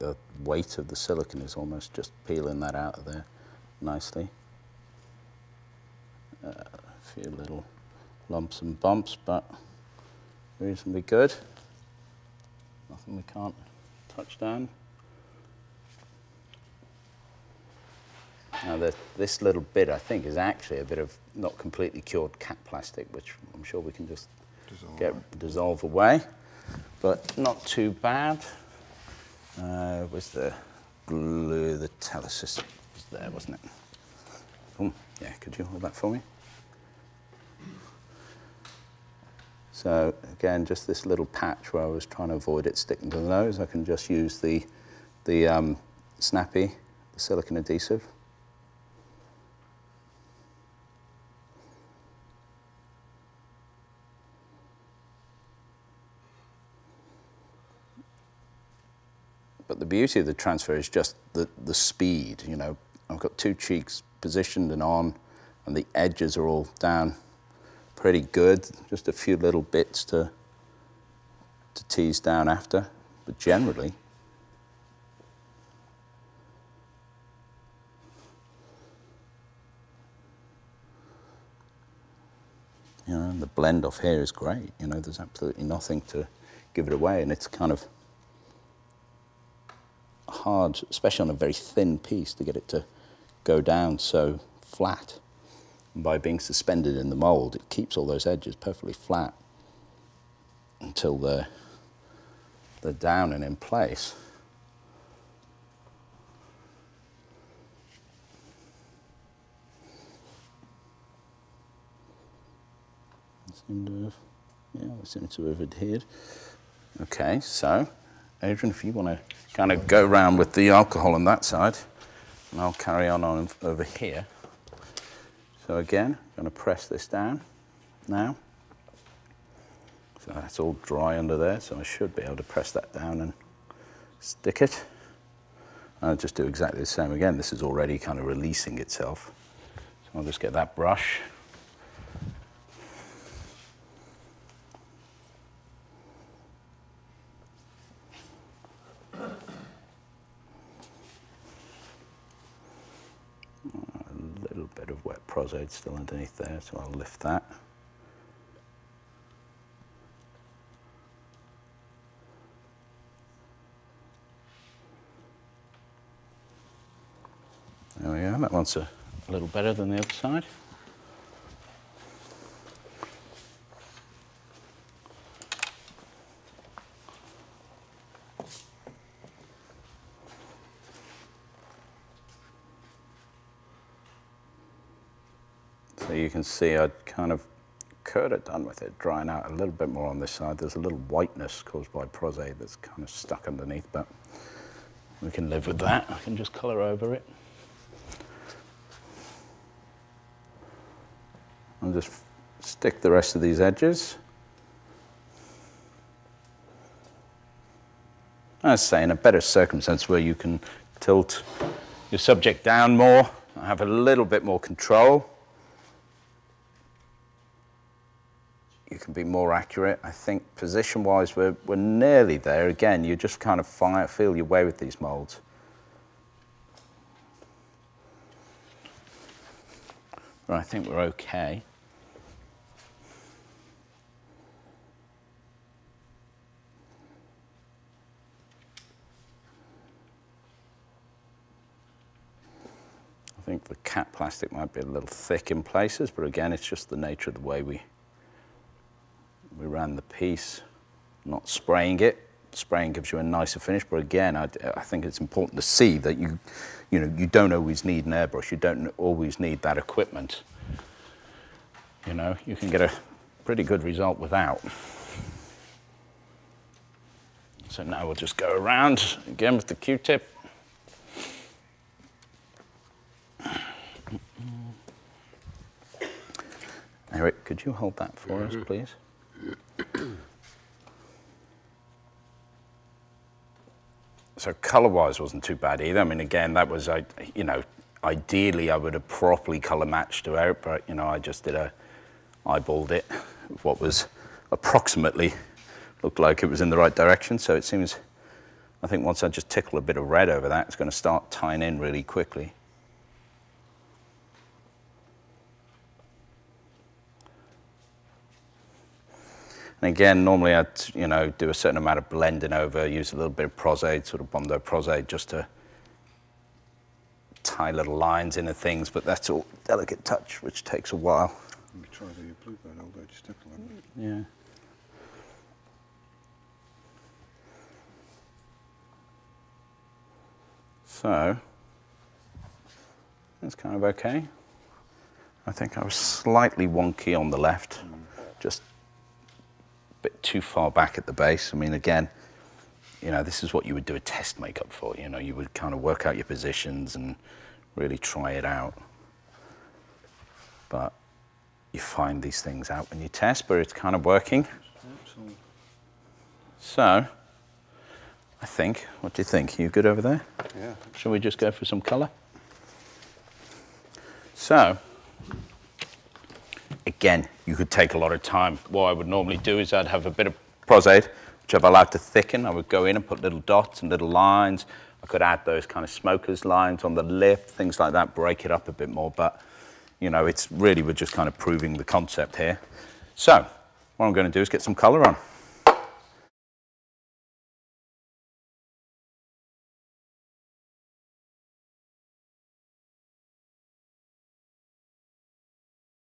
the weight of the silicone is almost just peeling that out of there nicely. A few little lumps and bumps, but reasonably good. Nothing we can't touch down. Now this little bit, I think, is actually a bit of not completely cured cat plastic, which I'm sure we can just dissolve away, but not too bad. Where's the glue? The Telesis was there, wasn't it? Oh, yeah, could you hold that for me? So again, just this little patch where I was trying to avoid it sticking to the nose, I can just use the Snappy, the silicone adhesive. But the beauty of the transfer is just the speed, you know. I've got two cheeks positioned and on, and the edges are all down pretty good. Just a few little bits to tease down after, but generally, you know, the blend off here is great. You know, there's absolutely nothing to give it away, and it's kind of hard, especially on a very thin piece, to get it to go down so flat. And by being suspended in the mold, it keeps all those edges perfectly flat until they're down and in place. Yeah, we seem to have adhered. Okay, so Adrian, if you want to kind of go round with the alcohol on that side, and I'll carry on over here. So again, I'm going to press this down now. So that's all dry under there, so I should be able to press that down and stick it. I'll just do exactly the same again. This is already kind of releasing itself. So I'll just get that brush. Prosade still underneath there, so I'll lift that. There we go, that one's a little better than the other side. So you can see I kind of could have done with it drying out a little bit more on this side. There's a little whiteness caused by prosade that's kind of stuck underneath, but we can live with that. I can just colour over it. I'll just stick the rest of these edges. As I say, in a better circumstance where you can tilt your subject down more, have a little bit more control. You can be more accurate. I think position-wise, we're nearly there. Again, you just kind of feel your way with these molds. But I think we're okay. I think the cat plastic might be a little thick in places, but again, it's just the nature of the way we ran the piece, not spraying it. Spraying gives you a nicer finish, but again, I think it's important to see that you don't always need an airbrush. You don't always need that equipment. You know, you can get a pretty good result without. So now we'll just go around again with the Q-tip. Eric, could you hold that for us, please? So color-wise wasn't too bad either. I mean, again, that was, you know, ideally I would have properly color matched to Eric, but, you know, I just eyeballed it, what was approximately, looked like it was in the right direction, so it seems I think once I just tickle a bit of red over that, it's going to start tying in really quickly. And again, normally I'd, you know, do a certain amount of blending over, use a little bit of prosade, sort of Bondo prosade, just to tie little lines into things, but that's all delicate touch, which takes a while. Let me try the bluebird, although just tickle it. Yeah. So, that's kind of okay. I think I was slightly wonky on the left, just a bit too far back at the base. I mean, again, you know, this is what you would do a test makeup for. You know, you would kind of work out your positions and really try it out. But you find these things out when you test, but it's kind of working. So, I think, what do you think? Are you good over there? Yeah. Shall we just go for some colour? So, again, you could take a lot of time. What I would normally do is I'd have a bit of prosade, which I've allowed to thicken. I would go in and put little dots and little lines. I could add those kind of smoker's lines on the lip, things like that, break it up a bit more. But, you know, it's really, we're just kind of proving the concept here. So, what I'm going to do is get some colour on.